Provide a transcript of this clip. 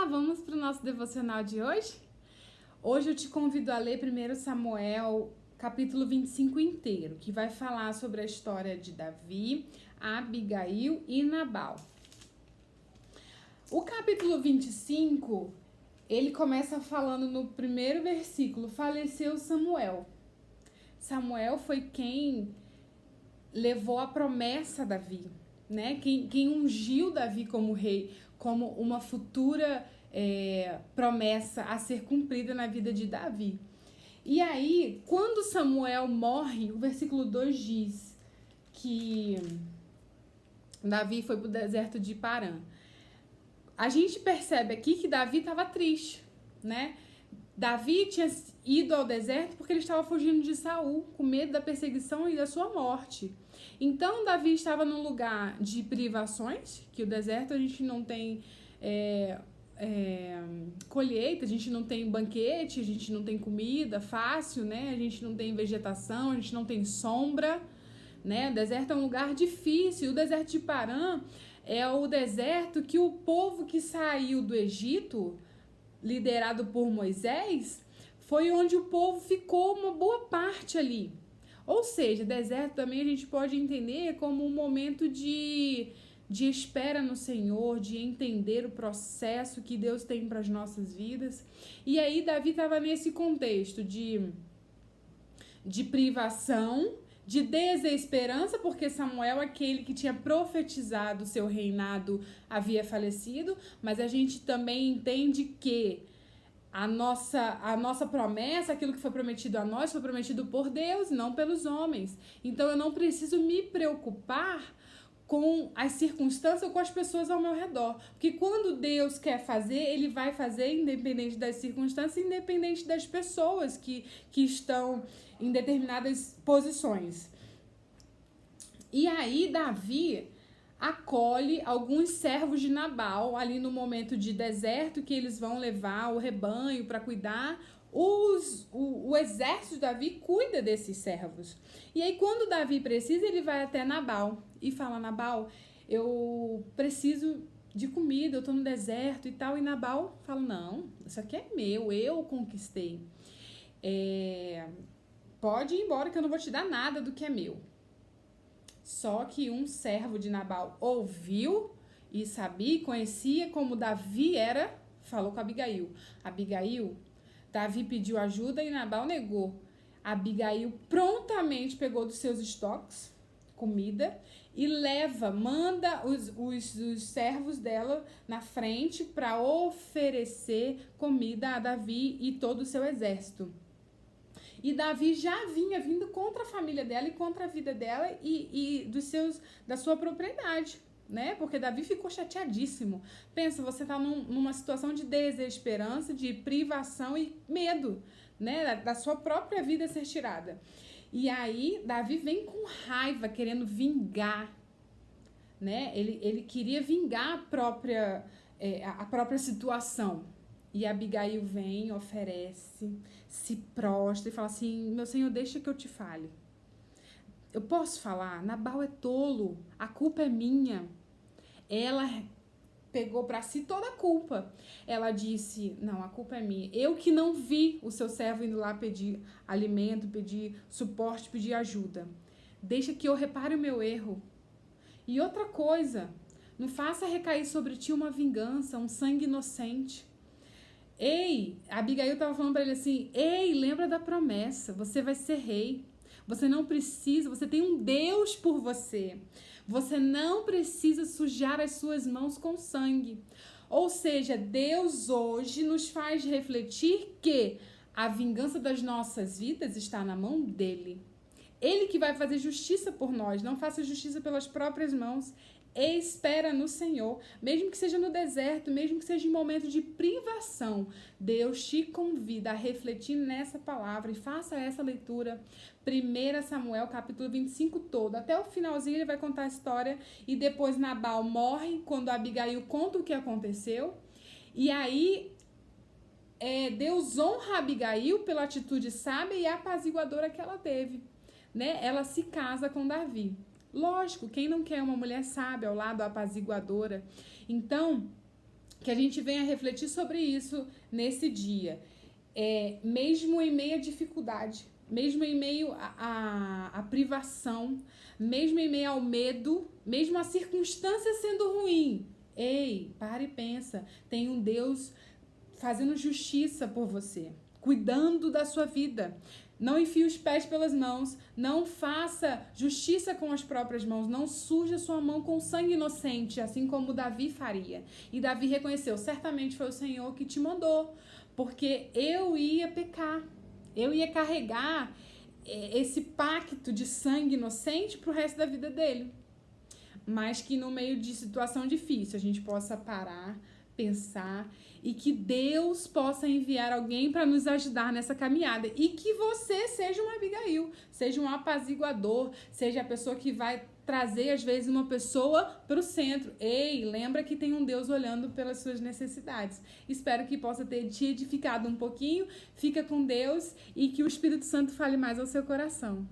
Olá, vamos para o nosso devocional de hoje? Hoje eu te convido a ler 1 Samuel, capítulo 25 inteiro, que vai falar sobre a história de Davi, Abigail e Nabal. O capítulo 25, ele começa falando no primeiro versículo, faleceu Samuel. Samuel foi quem levou a promessa a Davi, né? Quem ungiu Davi como rei, como uma futura promessa a ser cumprida na vida de Davi. E aí, quando Samuel morre, o versículo 2 diz que Davi foi para o deserto de Parã. A gente percebe aqui que Davi estava triste, né? Davi tinha ido ao deserto porque ele estava fugindo de Saul, com medo da perseguição e da sua morte. Então, Davi estava num lugar de privações, que o deserto a gente não tem colheita, a gente não tem banquete, a gente não tem comida fácil, né? A gente não tem vegetação, a gente não tem sombra, né? O deserto é um lugar difícil. O deserto de Parã é o deserto que o povo que saiu do Egito, liderado por Moisés, foi onde o povo ficou uma boa parte ali. Ou seja, deserto também a gente pode entender como um momento de espera no Senhor, de entender o processo que Deus tem para as nossas vidas. E aí Davi estava nesse contexto de privação, de desesperança, porque Samuel, aquele que tinha profetizado o seu reinado, havia falecido, mas a gente também entende que a nossa promessa, aquilo que foi prometido a nós, foi prometido por Deus, não pelos homens. Então eu não preciso me preocupar com as circunstâncias ou com as pessoas ao meu redor. Porque quando Deus quer fazer, Ele vai fazer independente das circunstâncias, independente das pessoas que estão em determinadas posições. E aí Davi acolhe alguns servos de Nabal ali no momento de deserto, que eles vão levar o rebanho para cuidar. O exército de Davi cuida desses servos. E aí quando Davi precisa, ele vai até Nabal e fala: Nabal, eu preciso de comida, eu tô no deserto e tal. E Nabal fala: não, isso aqui é meu, eu conquistei. Pode ir embora que eu não vou te dar nada do que é meu. Só que um servo de Nabal ouviu e sabia, conhecia como Davi era, falou com Abigail. Abigail, Davi pediu ajuda e Nabal negou. Abigail prontamente pegou dos seus estoques comida e manda os servos dela na frente para oferecer comida a Davi e todo o seu exército. E Davi já vinha vindo contra a família dela e contra a vida dela e da sua propriedade, né? Porque Davi ficou chateadíssimo. Pensa, você tá numa situação de desesperança, de privação e medo, né? Da sua própria vida ser tirada. E aí, Davi vem com raiva, querendo vingar, né? Ele queria vingar a própria situação. E Abigail vem, oferece, se prostra e fala assim: meu senhor, deixa que eu te fale. Eu posso falar? Nabal é tolo, a culpa é minha. Ela pegou para si toda a culpa. Ela disse: não, a culpa é minha. Eu que não vi o seu servo indo lá pedir alimento, pedir suporte, pedir ajuda. Deixa que eu repare o meu erro. E outra coisa, não faça recair sobre ti uma vingança, um sangue inocente. Ei, a Abigail estava falando para ele assim: ei, lembra da promessa, você vai ser rei. Você não precisa, você tem um Deus por você. Você não precisa sujar as suas mãos com sangue. Ou seja, Deus hoje nos faz refletir que a vingança das nossas vidas está na mão dele. Ele que vai fazer justiça por nós, não faça justiça pelas próprias mãos. Espera no Senhor, mesmo que seja no deserto, mesmo que seja em momento de privação. Deus te convida a refletir nessa palavra e faça essa leitura. 1 Samuel, capítulo 25 todo. Até o finalzinho ele vai contar a história e depois Nabal morre quando Abigail conta o que aconteceu. E aí Deus honra Abigail pela atitude sábia e apaziguadora que ela teve, né? Ela se casa com Davi. Lógico, quem não quer uma mulher sábia ao lado, apaziguadora? Então, Que a gente venha refletir sobre isso nesse dia. Mesmo em meio à dificuldade, mesmo em meio à privação, mesmo em meio ao medo, mesmo a circunstância sendo ruim, ei, para e pensa, tem um Deus fazendo justiça por você, cuidando da sua vida. Não enfie os pés pelas mãos, não faça justiça com as próprias mãos, não suje a sua mão com sangue inocente, assim como Davi faria. E Davi reconheceu, certamente foi o Senhor que te mandou, porque eu ia pecar, eu ia carregar esse pacto de sangue inocente pro resto da vida dele. Mas que no meio de situação difícil a gente possa parar, pensar e que Deus possa enviar alguém para nos ajudar nessa caminhada e que você seja um Abigail, seja um apaziguador, seja a pessoa que vai trazer às vezes uma pessoa para o centro. Ei, lembra que tem um Deus olhando pelas suas necessidades. Espero que possa ter te edificado um pouquinho. Fica com Deus e que o Espírito Santo fale mais ao seu coração.